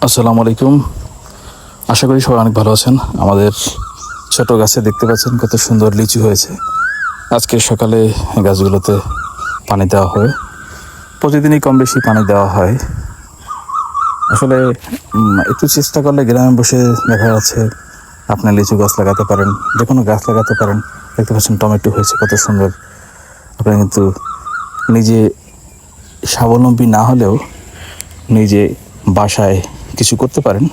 আসসালামু আলাইকুম। আশা করি সবাই অনেক ভালো আছেন। আমাদের ছোট গাছে দেখতে পাচ্ছেন কত সুন্দর লিচু হয়েছে। আজকে সকালে গাছগুলোতে পানি দেওয়া হয়, প্রতিদিনই কম বেশি পানি দেওয়া হয়। আসলে একটু চেষ্টা করলে গ্রামে বসে দেখা যাচ্ছে আপনি লিচু গাছ লাগাতে পারেন, যে কোনো গাছ লাগাতে পারেন। দেখতে পাচ্ছেন টমেটো হয়েছে কত সুন্দর। আপনি কিন্তু নিজে স্বাবলম্বী না হলেও নিজে বাসায় কিছু করতে পারেন।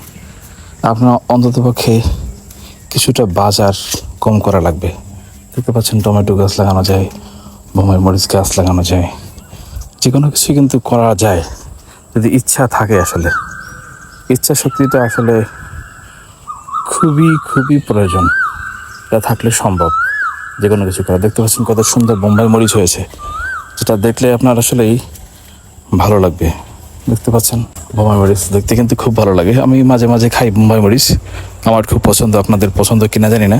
আপনার অন্ততপক্ষে কিছুটা বাজার কম করা লাগবে। দেখতে পাচ্ছেন টমেটো গাছ লাগানো যায়, বোম্বাই মরিচ গাছ লাগানো যায়, যে কোনো কিছু কিন্তু করা যায় যদি ইচ্ছা থাকে। আসলে ইচ্ছা শক্তিটা আসলে খুবই খুবই প্রয়োজন। এটা থাকলে সম্ভব যে কোনো কিছু করা। দেখতে পাচ্ছেন কত সুন্দর বোম্বাই মরিচ হয়েছে, যেটা দেখলে আপনার আসলেই ভালো লাগবে। দেখতে পাচ্ছেন বোম্বাই মরিচ দেখতে কিন্তু খুব ভালো লাগে। আমি মাঝে মাঝে খাই বোম্বাই মরিচ, আমার খুব পছন্দ। আপনাদের পছন্দ কিনা জানি না।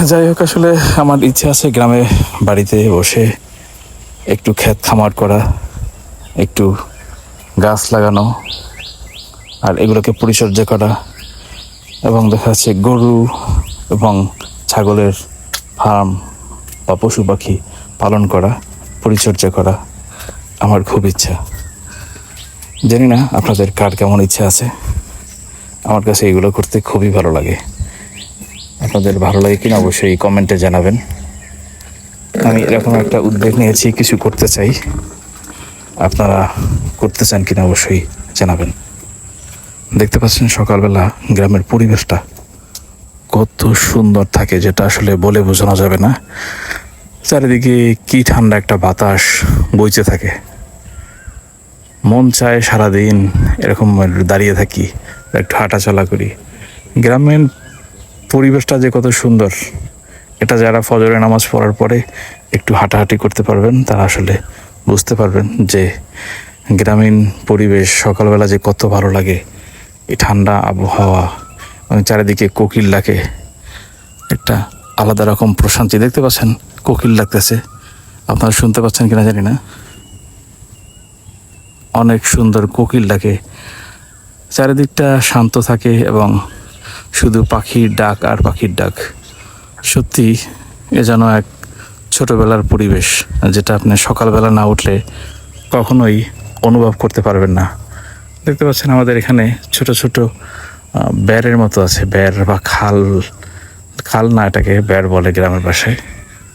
যাই হোক, আসলে আমার ইচ্ছে আছে গ্রামে বাড়িতে বসে একটু ক্ষেত খামার করা, একটু গাছ লাগানো, আর এগুলোকে পরিচর্যা করা, এবং দেখা যাচ্ছে গরু এবং ছাগলের ফার্ম বা পশু পাখি পালন করা, পরিচর্যা করা আমার খুব ইচ্ছা। জানি না আপনাদের কার কেমন ইচ্ছা আছে। আমার কাছে এগুলো করতে খুবই ভালো লাগে। আপনাদের ভালো লাগে কিনা অবশ্যই কমেন্টে জানাবেন। আমি এরকম একটা উদ্যোগ নিয়েছি, কিছু করতে চাই। আপনারা করতে চান কিনা অবশ্যই জানাবেন। দেখতে পাচ্ছেন সকালবেলা গ্রামের পরিবেশটা কত সুন্দর থাকে, যেটা আসলে বলে বোঝানো যাবে না। চারিদিকে কি ঠান্ডা একটা বাতাস বইতে থাকে। মন চায় সারাদিন এরকম দাঁড়িয়ে থাকি, একটু হাঁটাচলা করি। গ্রামের পরিবেশটা যে কত সুন্দর, এটা যারা ফজরের নামাজ পড়ার পরে একটু হাঁটাহাঁটি করতে পারবেন তারা আসলে বুঝতে পারবেন যে গ্রামীণ পরিবেশ সকালবেলা যে কত ভালো লাগে। এই ঠান্ডা আবহাওয়া এবং চারিদিকে কোকিল ডাকে, একটা আলাদা রকম প্রশান্তি। দেখতে পাচ্ছেন কোকিল ডাকতেছে, আপনারা শুনতে পাচ্ছেন কিনা জানি না। অনেক সুন্দর কোকিল ডাকে, চারিদিকটা শান্ত থাকে এবং শুধু পাখির ডাক আর পাখির ডাক। সত্যি এ যেন এক ছোটবেলার পরিবেশ, যেটা আপনি সকালবেলা না উঠলে কখনোই অনুভব করতে পারবেন না। দেখতে পাচ্ছেন আমাদের এখানে ছোট ছোট ব্যারের মতো আছে, ব্যার বা খাল, খাল না এটাকে ব্যার বলে গ্রামের ভাষায়,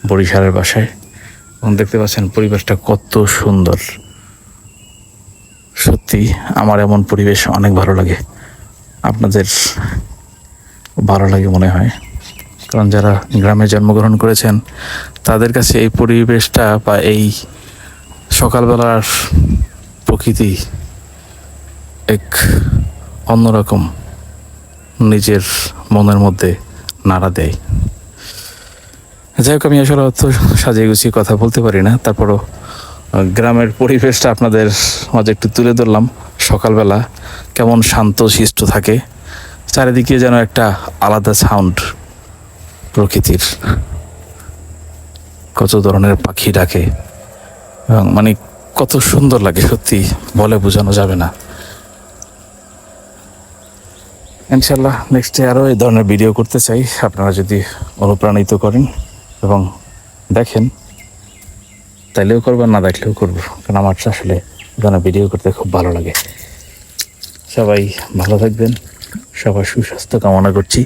বরিশালের ভাষায়। এবং দেখতে পাচ্ছেন পরিবেশটা কত সুন্দর। সত্যি আমার এমন পরিবেশ অনেক ভালো লাগে। আপনাদের ভালো লাগে মনে হয়, কারণ যারা গ্রামে জন্মগ্রহণ করেছেন তাদের কাছে এই পরিবেশটা বা এই সকালবেলার প্রকৃতি এক অন্যরকম নিজের মনের মধ্যে নাড়া দেয়। যাই হোক, আমি আসলে অত সাজিয়ে গুছিয়ে কথা বলতে পারি না, তারপরও গ্রামের পরিবেশটা আপনাদের মাঝে একটু তুলে ধরলাম। সকালবেলা কেমন শান্ত শিষ্ট থাকে, চারিদিকে যেন একটা আলাদা সাউন্ড প্রকৃতির, কত ধরনের পাখি ডাকে এবং মানে কত সুন্দর লাগে, সত্যি বলে বোঝানো যাবে না। ইনশাল্লাহ নেক্সটে আরও এই ধরনের ভিডিও করতে চাই। আপনারা যদি অনুপ্রাণিত করেন এবং দেখেন, তাইলেও করবেন, না দেখলেও করবো, কারণ আমার আসলে এই ধরনের ভিডিও করতে খুব ভালো লাগে। সবাই ভালো থাকবেন, সবার সুস্বাস্থ্য কামনা করছি।